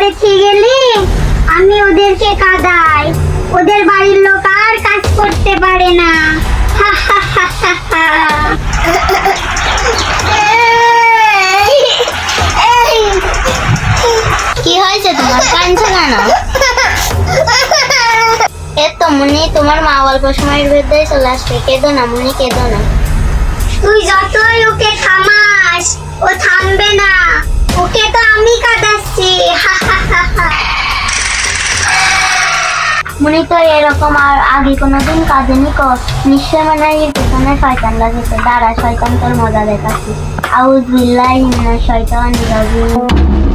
রেখে গেলে আমি ওদেরকে কাঁদাই, ওদের বাড়ির লোক আর কাজ করতে পারে না। কি হয়েছে তোমার, কাঁদছো কেন? এতো মুনি, তোমার মা অল্প সময়ের ভিতরে চলে আসবে, কেঁদো না মুনি, কেঁদো না। তুই যতই ওকে থামাস ও থামবে না, ওকে তো আমি কাঁদাচ্ছি। মুনি তো এরকম আর আগে কোনোদিন কাঁদেনি, নিশ্চয় মনে হয় এর পেছনে শয়তান লাগেছে। দাঁড়া, শয়তান তোর মজা দেখাচ্ছি। আউযু বিল্লাহি মিনাশ শাইতানির রাজিম।